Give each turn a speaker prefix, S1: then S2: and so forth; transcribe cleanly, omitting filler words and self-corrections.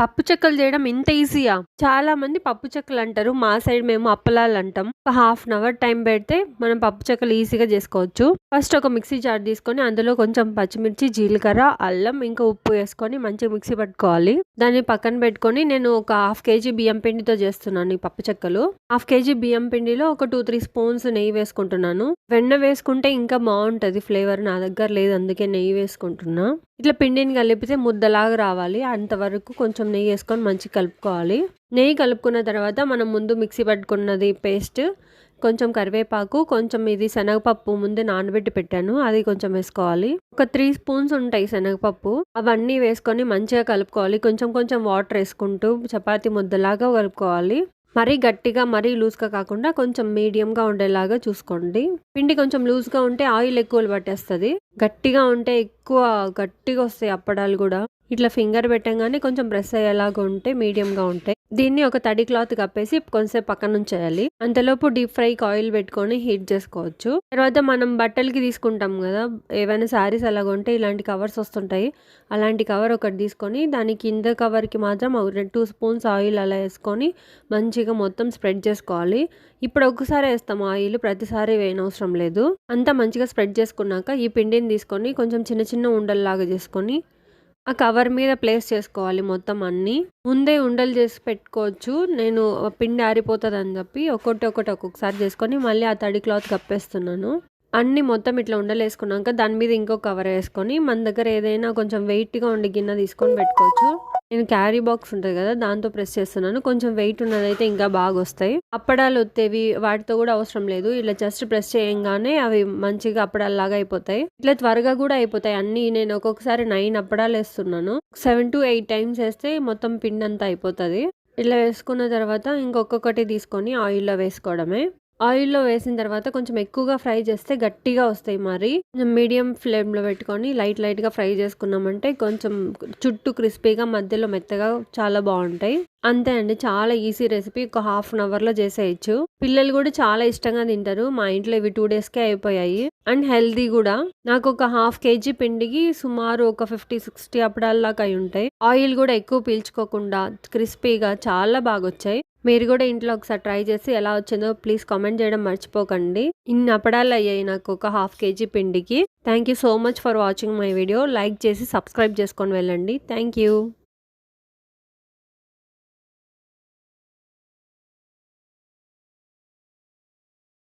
S1: పప్పు చెక్కలు చేయడం ఇంత ఈజీయా? చాలా మంది పప్పు చెక్కలు అంటారు. మా సైడ్ మేము అప్పలాలు అంటాం. ఒక హాఫ్ అన్ అవర్ టైం పెడితే మనం పప్పు చెక్కలు ఈజీగా చేసుకోవచ్చు. ఫస్ట్ ఒక మిక్సీ జార్ తీసుకొని అందులో కొంచెం పచ్చిమిర్చి, జీలకర్ర, అల్లం ఇంకా ఉప్పు వేసుకొని మంచిగా మిక్సీ పట్టుకోవాలి. దాన్ని పక్కన పెట్టుకొని నేను ఒక హాఫ్ కేజీ బియ్యం పిండితో చేస్తున్నాను ఈ పప్పు చెక్కలు. హాఫ్ కేజీ బియ్యం పిండిలో ఒక 2-3 స్పూన్స్ నెయ్యి వేసుకుంటున్నాను. వెన్న వేసుకుంటే ఇంకా బాగుంటది ఫ్లేవర్. నా దగ్గర లేదు, అందుకే నెయ్యి వేసుకుంటున్నా. ఇట్లా పిండిని కలిపితే ముద్దలాగా రావాలి. అంతవరకు కొంచెం నెయ్యి వేసుకొని మంచిగా కలుపుకోవాలి. నెయ్యి కలుపుకున్న తర్వాత మనం ముందు మిక్సీ పట్టుకున్నది పేస్ట్, కొంచెం కరివేపాకు, కొంచెం ఇది శనగపప్పు ముందే నానబెట్టి పెట్టాను, అది కొంచెం వేసుకోవాలి. ఒక 3 స్పూన్స్ ఉంటాయి శనగపప్పు. అవన్నీ వేసుకొని మంచిగా కలుపుకోవాలి. కొంచెం కొంచెం వాటర్ వేసుకుంటూ చపాతీ ముద్దలాగా కలుపుకోవాలి. మరీ గట్టిగా మరీ లూజ్గా కాకుండా కొంచెం మీడియంగా ఉండేలాగా చూసుకోండి. పిండి కొంచెం లూజ్గా ఉంటే ఆయిల్ ఎక్కువ పట్టేస్తుంది. గట్టిగా ఉంటే ఎక్కువ గట్టిగా వస్తాయి అప్పడాలు కూడా. ఇట్లా ఫింగర్ పెట్టంగానే కొంచెం ప్రెస్ అయ్యేలాగా ఉంటే మీడియంగా ఉంటాయి. దీన్ని ఒక తడి క్లాత్ కప్పేసి కొంచెంసేపు పక్కన ఉంచేయాలి. అంతలోపు డీప్ ఫ్రైకి ఆయిల్ పెట్టుకొని హీట్ చేసుకోవచ్చు. తర్వాత మనం బట్టలకి తీసుకుంటాం కదా, ఏవైనా శారీస్ అలాగ ఉంటే ఇలాంటి కవర్స్ వస్తుంటాయి. అలాంటి కవర్ ఒకటి తీసుకొని దాని కింద కవర్కి మాత్రం 2 స్పూన్స్ ఆయిల్ అలా వేసుకొని మంచిగా మొత్తం స్ప్రెడ్ చేసుకోవాలి. ఇప్పుడు ఒక్కసారి వేస్తాం ఆయిల్, ప్రతిసారి వేయనవసరం లేదు. అంతా మంచిగా స్ప్రెడ్ చేసుకున్నాక ఈ పిండిని తీసుకొని కొంచెం చిన్న చిన్న ఉండల్లాగా చేసుకొని ఆ కవర్ మీద ప్లేస్ చేసుకోవాలి మొత్తం అన్నీ. ముందే ఉండలు చేసి పెట్టుకోవచ్చు. నేను పిండి ఆరిపోతుంది అని చెప్పి ఒక్కొక్కసారి చేసుకొని మళ్ళీ ఆ తడి క్లాత్ కప్పేస్తున్నాను. అన్నీ మొత్తం ఇట్లా ఉండలు వేసుకున్నాక దాని మీద ఇంకో కవర్ వేసుకొని మన దగ్గర ఏదైనా కొంచెం వెయిట్గా ఉండే గిన్నె తీసుకొని పెట్టుకోవచ్చు. నేను క్యారీ బాక్స్ ఉంటుంది కదా, దాంతో ప్రెస్ చేస్తున్నాను. కొంచెం వెయిట్ ఉన్నదైతే ఇంకా బాగా వస్తాయి. అప్పడాలు వత్తేవి వాటితో కూడా అవసరం లేదు. ఇలా జస్ట్ ప్రెస్ చేయంగానే అవి మంచిగా అప్పడాల్లాగా అయిపోతాయి. ఇట్లా త్వరగా కూడా అయిపోతాయి అన్నీ. నేను ఒక్కొక్కసారి 9 అప్పడాలు వేస్తున్నాను. 7 to 8 టైమ్స్ వేస్తే మొత్తం పిండి అంతా అయిపోతుంది. ఇట్లా వేసుకున్న తర్వాత ఇంకొకటి తీసుకొని ఆయిల్లో వేసుకోవడమే. ఆయిల్లో వేసిన తర్వాత కొంచెం ఎక్కువగా ఫ్రై చేస్తే గట్టిగా వస్తాయి. మరి మీడియం ఫ్లేమ్లో పెట్టుకొని లైట్గా ఫ్రై చేసుకున్నామంటే కొంచెం చుట్టూ క్రిస్పీగా మధ్యలో మెత్తగా చాలా బాగుంటాయి. అంతే అండి, చాలా ఈజీ రెసిపీ. ఒక హాఫ్ అన్ అవర్లో చేసేయచ్చు. పిల్లలు కూడా చాలా ఇష్టంగా తింటారు. మా ఇంట్లో ఇవి 2 డేస్కే అయిపోయాయి. అండ్ హెల్దీ కూడా. నాకు ఒక హాఫ్ కేజీ పిండికి సుమారు ఒక 50-60 అప్పడాల్లాగా అయి ఉంటాయి. ఆయిల్ కూడా ఎక్కువ పీల్చుకోకుండా క్రిస్పీగా చాలా బాగా వచ్చాయి. మీరు కూడా ఇంట్లో ఒకసారి ట్రై చేసి ఎలా వచ్చిందో ప్లీజ్ కామెంట్ చేయడం మర్చిపోకండి. ఇన్ని అప్పడాలు అయ్యాయి నాకు ఒక హాఫ్ కేజీ పిండికి. Thank you so much for watching my video. Like చేసి సబ్స్క్రైబ్ చేసుకొని వెళ్ళండి. Thank you.